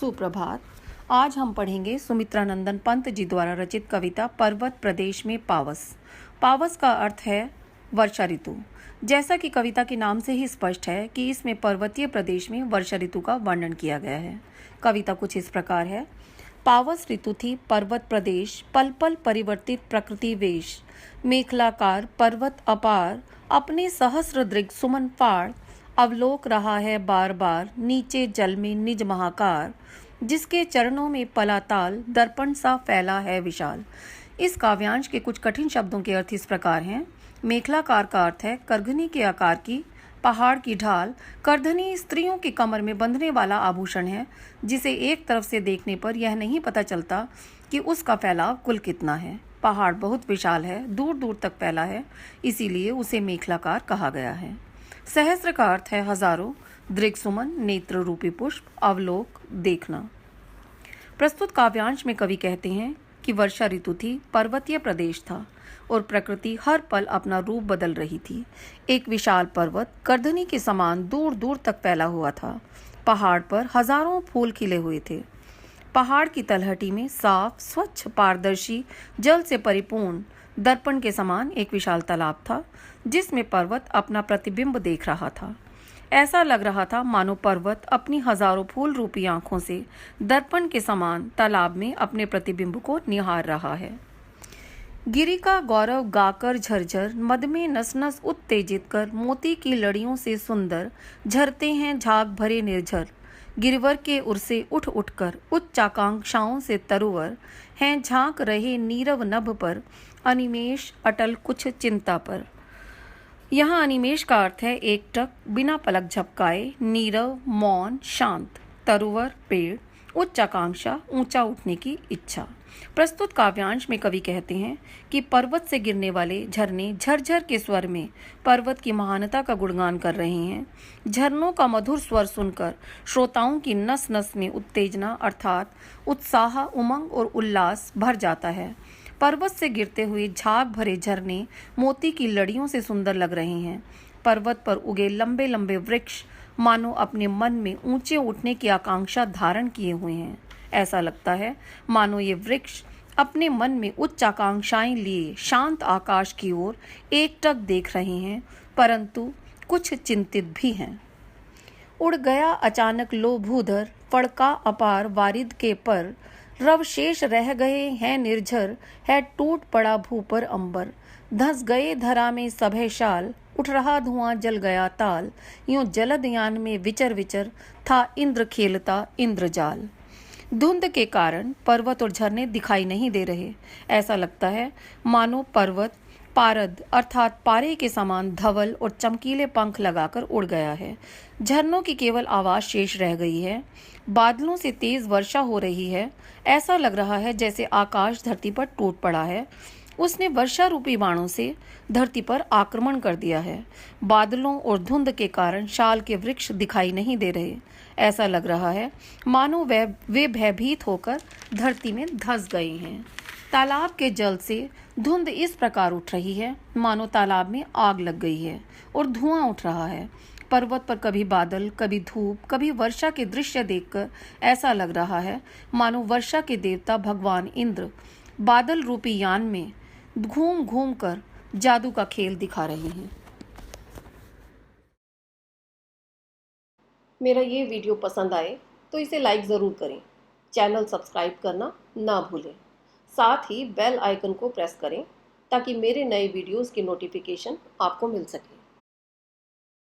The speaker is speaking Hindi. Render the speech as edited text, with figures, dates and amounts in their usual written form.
सुप्रभात। आज हम पढ़ेंगे सुमित्रा नंदन पंत जी द्वारा रचित कविता पर्वत प्रदेश में पावस। पावस का अर्थ है वर्षा ऋतु। जैसा कि कविता के नाम से ही स्पष्ट है कि इसमें पर्वतीय प्रदेश में वर्षा ऋतु का वर्णन किया गया है। कविता कुछ इस प्रकार है। पावस ऋतु थी पर्वत प्रदेश, पल पल परिवर्तित प्रकृति वेश, मेखलाकार पर्वत अपार, अपने सहस्र दृग सुमन फाड़, अवलोक रहा है बार बार, नीचे जल में निज महाकार, जिसके चरणों में पलाताल, दर्पण सा फैला है विशाल। इस काव्यांश के कुछ कठिन शब्दों के अर्थ इस प्रकार हैं। मेखलाकार का अर्थ है करघनी के आकार की पहाड़ की ढाल। करधनी स्त्रियों की कमर में बंधने वाला आभूषण है, जिसे एक तरफ से देखने पर यह नहीं पता चलता कि उसका फैलाव कुल कितना है। पहाड़ बहुत विशाल है, दूर दूर तक फैला है, इसीलिए उसे मेखलाकार कहा गया है। सहस्र का अर्थ है हजारों, दृक्सुमन नेत्र रूपी पुष्प, अवलोक देखना। प्रस्तुत काव्यांश में कवि कहते हैं कि वर्षा ऋतु थी, पर्वतीय प्रदेश था और प्रकृति हर पल अपना रूप बदल रही थी। एक विशाल पर्वत करधनी के समान दूर दूर तक फैला हुआ था। पहाड़ पर हजारों फूल खिले हुए थे। पहाड़ की तलहटी में साफ स्वच्छ पारदर्शी जल से परिपूर्ण दर्पण के समान एक विशाल तालाब था, जिसमें पर्वत अपना प्रतिबिंब देख रहा था। ऐसा लग रहा था मानो पर्वत अपनी हजारों फूल रूपी आंखों से दर्पण के समान तालाब में अपने प्रतिबिंब को निहार रहा है। गिरी का गौरव गाकर झरझर, मद में नस नस उत्तेजित कर, मोती की लड़ियों से सुंदर झरते हैं झाग भरे निर्झर। गिरवर के उर से उठ उठकर उच्च आकांक्षाओं से तरुवर हैं, झांक रहे नीरव नभ पर, अनिमेष अटल कुछ चिंता पर। यहाँ अनिमेष का अर्थ है एकटक, बिना पलक झपकाए, नीरव मौन शांत, तरुवर पेड़, उच्च आकांक्षा ऊंचा उठने की इच्छा। प्रस्तुत काव्यांश में कवि कहते हैं कि पर्वत से गिरने वाले झरने झरझर के स्वर में पर्वत की महानता का गुणगान कर रहे हैं। झरनों का मधुर स्वर सुनकर श्रोताओं की नस नस में उत्तेजना अर्थात उत्साह, उमंग और उल्लास भर जाता है। पर्वत से गिरते हुए झाग भरे झरने मोती की लड़ियों से सुंदर लग रहे हैं। पर्वत पर उगे लंबे लंबे वृक्ष मानो अपने मन में ऊंचे उठने की आकांक्षा धारण किए हुए हैं। ऐसा लगता है मानो ये वृक्ष अपने मन में उच्च आकांक्षाएं लिए शांत आकाश की ओर एकटक देख रहे हैं, परंतु कुछ चिंतित भी हैं। उड़ गया अचानक लो भूधर, फड़का अपार वारिद के पर, रव शेष रह गए हैं निर्झर, है टूट पड़ा भू पर अंबर। धंस गए धरा में सभे शाल, उठ रहा धुआं जल गया ताल, यूं जलद यान में विचर विचर, था इंद्र खेलता इंद्रजाल। धुंध के कारण पर्वत और झरने दिखाई नहीं दे रहे। ऐसा लगता है मानो पर्वत पारद अर्थात पारे के समान धवल और चमकीले पंख लगाकर उड़ गया है। झरनों की केवल आवाज शेष रह गई है। बादलों से तेज वर्षा हो रही है। ऐसा लग रहा है जैसे आकाश धरती पर टूट पड़ा है। उसने वर्षा रूपी बाणों से धरती पर आक्रमण कर दिया है। बादलों और धुंध के कारण शाल के वृक्ष दिखाई नहीं दे रहे। ऐसा लग रहा है मानो वे भयभीत होकर धरती में धंस गए हैं। तालाब के जल से धुंध इस प्रकार उठ रही है मानो तालाब में आग लग गई है और धुआं उठ रहा है। पर्वत पर कभी बादल, कभी धूप, कभी वर्षा के दृश्य देखकर ऐसा लग रहा है मानो वर्षा के देवता भगवान इंद्र बादल रूपी यान में घूम घूम कर जादू का खेल दिखा रहे हैं। मेरा ये वीडियो पसंद आए तो इसे लाइक ज़रूर करें। चैनल सब्सक्राइब करना ना भूलें। साथ ही बेल आइकन को प्रेस करें ताकि मेरे नए वीडियोस की नोटिफिकेशन आपको मिल सके।